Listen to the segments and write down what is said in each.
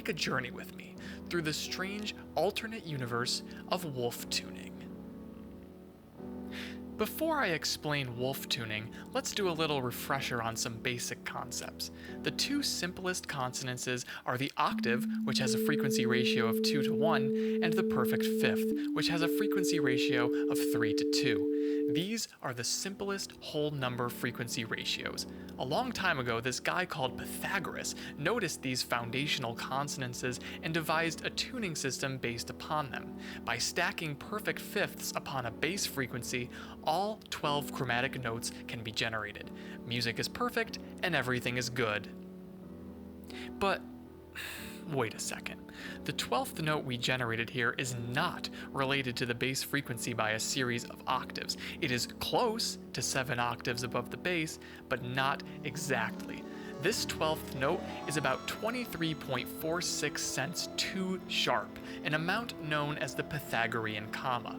take a journey with me through the strange alternate universe of wolf tuning. Before I explain wolf tuning, let's do a little refresher on some basic concepts. The two simplest consonances are the octave, which has a frequency ratio of 2 to 1, and the perfect fifth, which has a frequency ratio of 3 to 2. These are the simplest whole number frequency ratios. A long time ago, this guy called Pythagoras noticed these foundational consonances and devised a tuning system based upon them. By stacking perfect fifths upon a base frequency, all 12 chromatic notes can be generated. Music is perfect, and everything is good. But wait a second. The 12th note we generated here is not related to the base frequency by a series of octaves. It is close to 7 octaves above the base, but not exactly. This 12th note is about 23.46 cents too sharp, an amount known as the Pythagorean comma.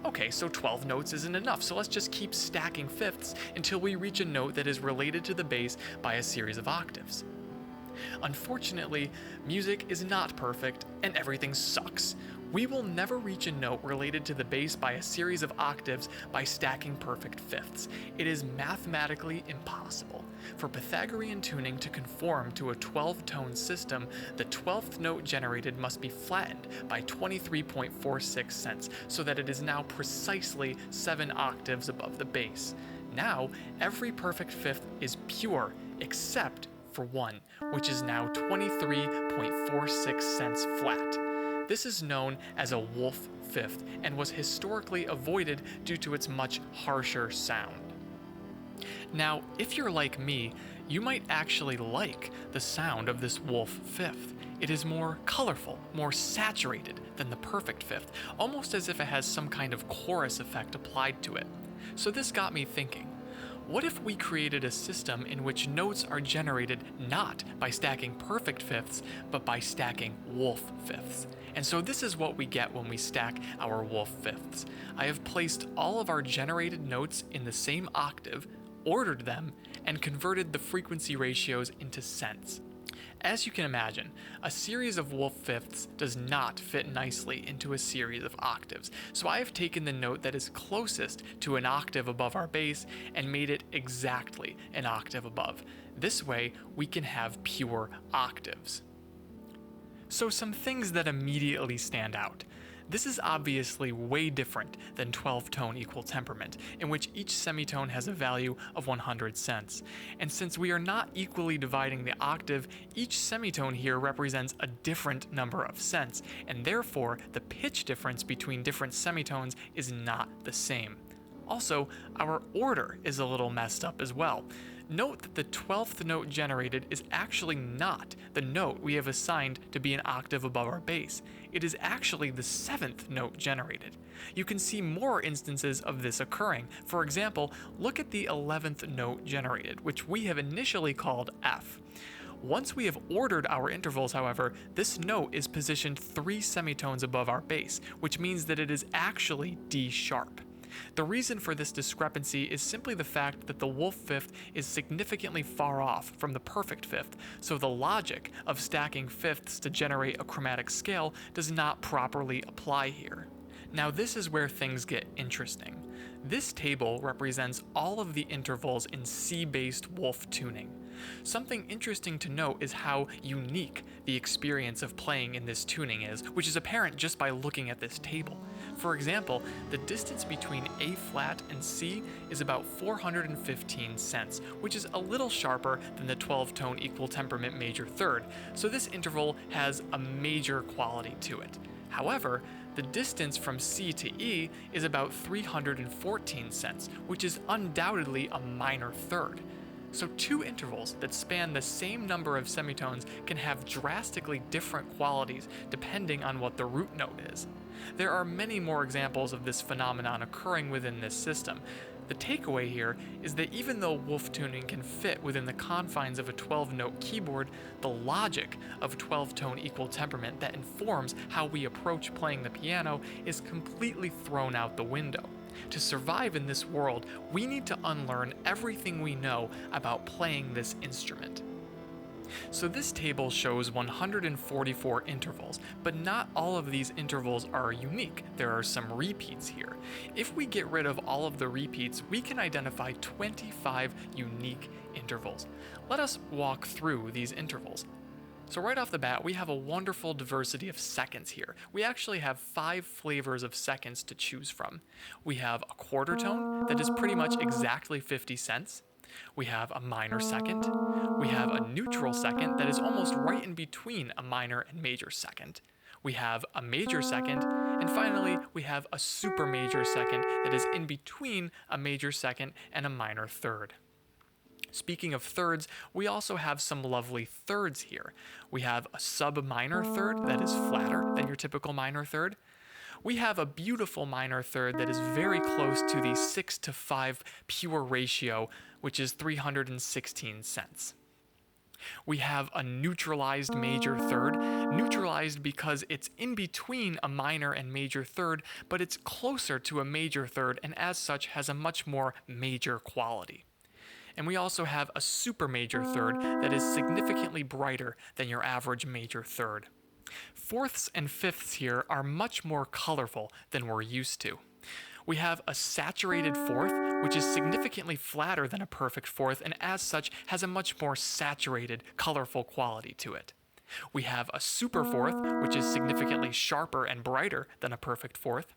Okay, so 12 notes isn't enough, so let's just keep stacking fifths until we reach a note that is related to the base by a series of octaves. Unfortunately, music is not perfect, and everything sucks. We will never reach a note related to the base by a series of octaves by stacking perfect fifths. It is mathematically impossible. For Pythagorean tuning to conform to a 12-tone system, the 12th note generated must be flattened by 23.46 cents, so that it is now precisely 7 octaves above the base. Now, every perfect fifth is pure, except for 1, which is now 23.46 cents flat. This is known as a Wolf Fifth and was historically avoided due to its much harsher sound. Now, if you're like me, you might actually like the sound of this Wolf Fifth. It is more colorful, more saturated than the perfect fifth, almost as if it has some kind of chorus effect applied to it. So this got me thinking. What if we created a system in which notes are generated not by stacking perfect fifths, but by stacking wolf fifths? And so this is what we get when we stack our wolf fifths. I have placed all of our generated notes in the same octave, ordered them, and converted the frequency ratios into cents. As you can imagine, a series of wolf fifths does not fit nicely into a series of octaves, so I have taken the note that is closest to an octave above our base and made it exactly an octave above. This way, we can have pure octaves. So some things that immediately stand out. This is obviously way different than 12-tone equal temperament, in which each semitone has a value of 100 cents. And since we are not equally dividing the octave, each semitone here represents a different number of cents, and therefore the pitch difference between different semitones is not the same. Also, our order is a little messed up as well. Note that the 12th note generated is actually not the note we have assigned to be an octave above our base. It is actually the 7th note generated. You can see more instances of this occurring. For example, look at the 11th note generated, which we have initially called F. Once we have ordered our intervals, however, this note is positioned 3 semitones above our base, which means that it is actually D sharp. The reason for this discrepancy is simply the fact that the wolf fifth is significantly far off from the perfect fifth, so the logic of stacking fifths to generate a chromatic scale does not properly apply here. Now this is where things get interesting. This table represents all of the intervals in C-based wolf tuning. Something interesting to note is how unique the experience of playing in this tuning is, which is apparent just by looking at this table. For example, the distance between A flat and C is about 415 cents, which is a little sharper than the 12-tone equal temperament major third, so this interval has a major quality to it. However, the distance from C to E is about 314 cents, which is undoubtedly a minor third. So two intervals that span the same number of semitones can have drastically different qualities depending on what the root note is. There are many more examples of this phenomenon occurring within this system. The takeaway here is that even though wolf tuning can fit within the confines of a 12-note keyboard, the logic of 12-tone equal temperament that informs how we approach playing the piano is completely thrown out the window. To survive in this world, we need to unlearn everything we know about playing this instrument. So this table shows 144 intervals, but not all of these intervals are unique. There are some repeats here. If we get rid of all of the repeats, we can identify 25 unique intervals. Let us walk through these intervals. So right off the bat, we have a wonderful diversity of seconds here. We actually have 5 flavors of seconds to choose from. We have a quarter tone that is pretty much exactly 50 cents. We have a minor second. We have a neutral second that is almost right in between a minor and major second. We have a major second, and finally, we have a super major second that is in between a major second and a minor third. Speaking of thirds, we also have some lovely thirds here. We have a sub-minor third that is flatter than your typical minor third. We have a beautiful minor third that is very close to the 6:5 pure ratio, which is 316 cents. We have a neutralized major third, neutralized because it's in between a minor and major third, but it's closer to a major third and as such has a much more major quality. And we also have a super major third that is significantly brighter than your average major third. Fourths and fifths here are much more colorful than we're used to. We have a saturated fourth, which is significantly flatter than a perfect fourth and as such has a much more saturated, colorful quality to it. We have a super fourth, which is significantly sharper and brighter than a perfect fourth.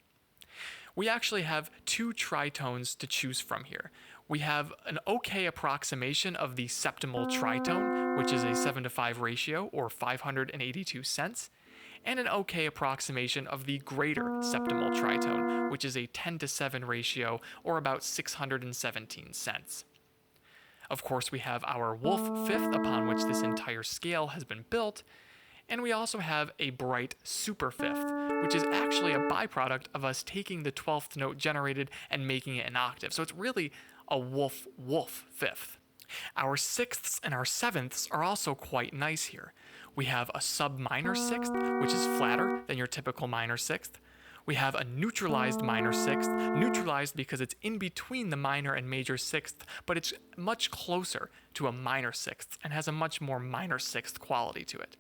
We actually have 2 tritones to choose from here. We have an okay approximation of the septimal tritone, which is a 7:5 ratio, or 582 cents, and an okay approximation of the greater septimal tritone, which is a 10:7 ratio, or about 617 cents. Of course, we have our Wolf Fifth, upon which this entire scale has been built, and we also have a bright super fifth, which is actually a byproduct of us taking the 12th note generated and making it an octave. So it's really a wolf fifth. Our sixths and our sevenths are also quite nice here. We have a sub-minor sixth, which is flatter than your typical minor sixth. We have a neutralized minor sixth, neutralized because it's in between the minor and major sixth, but it's much closer to a minor sixth and has a much more minor sixth quality to it.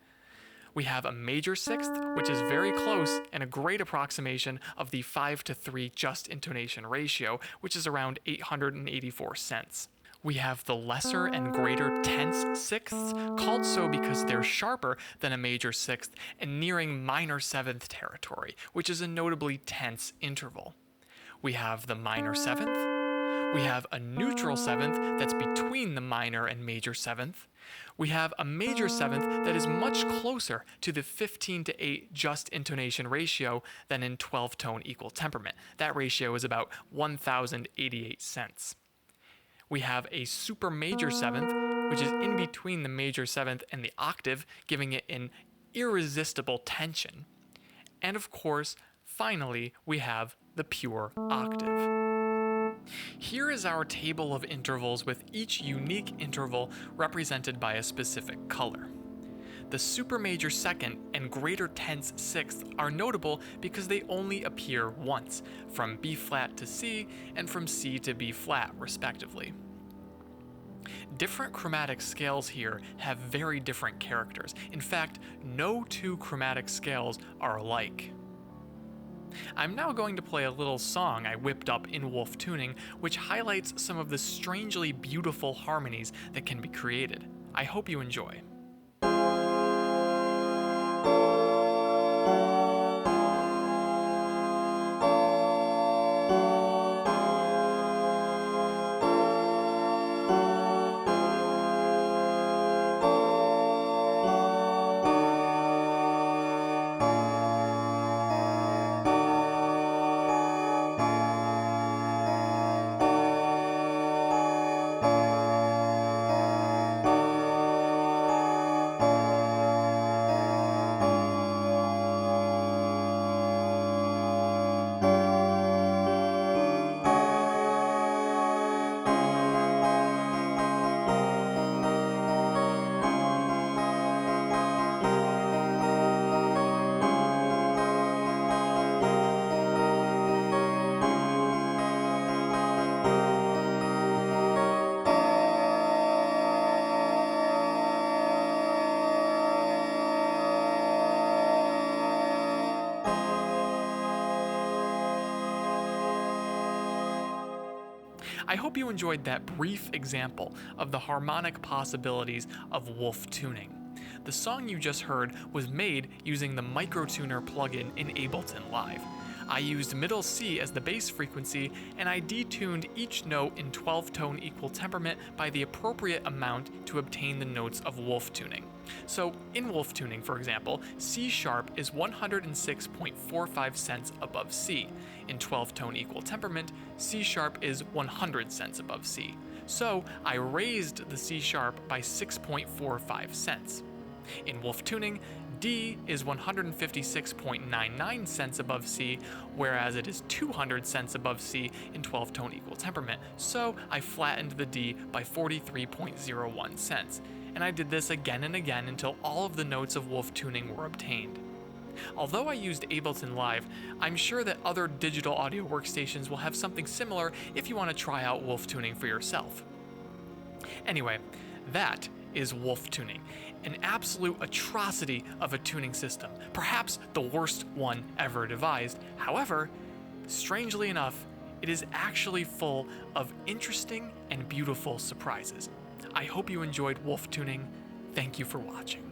We have a major sixth, which is very close and a great approximation of the 5:3 just intonation ratio, which is around 884 cents. We have the lesser and greater tense sixths, called so because they're sharper than a major sixth and nearing minor seventh territory, which is a notably tense interval. We have the minor seventh. We have a neutral seventh that's between the minor and major seventh. We have a major seventh that is much closer to the 15:8 just intonation ratio than in 12-tone equal temperament. That ratio is about 1,088 cents. We have a super major seventh, which is in between the major seventh and the octave, giving it an irresistible tension. And of course, finally, we have the pure octave. Here is our table of intervals with each unique interval represented by a specific color. The super major second and greater tense sixth are notable because they only appear once, from B flat to C and from C to B flat, respectively. Different chromatic scales here have very different characters. In fact, no 2 chromatic scales are alike. I'm now going to play a little song I whipped up in Wolf Tuning, which highlights some of the strangely beautiful harmonies that can be created. I hope you enjoy. I hope you enjoyed that brief example of the harmonic possibilities of Wolf tuning. The song you just heard was made using the microtuner plugin in Ableton Live. I used middle C as the bass frequency, and I detuned each note in 12-tone equal temperament by the appropriate amount to obtain the notes of Wolf tuning. So, in Wolf tuning, for example, C sharp is 106.45 cents above C. In 12-tone equal temperament, C sharp is 100 cents above C. So, I raised the C sharp by 6.45 cents. In Wolf tuning, D is 156.99 cents above C, whereas it is 200 cents above C in 12-tone equal temperament, so I flattened the D by 43.01 cents. And I did this again and again until all of the notes of Wolf tuning were obtained. Although I used Ableton Live, I'm sure that other digital audio workstations will have something similar if you want to try out Wolf tuning for yourself. Anyway, that is Wolf tuning, an absolute atrocity of a tuning system, perhaps the worst one ever devised. However, strangely enough, it is actually full of interesting and beautiful surprises. I hope you enjoyed Wolf tuning. Thank you for watching.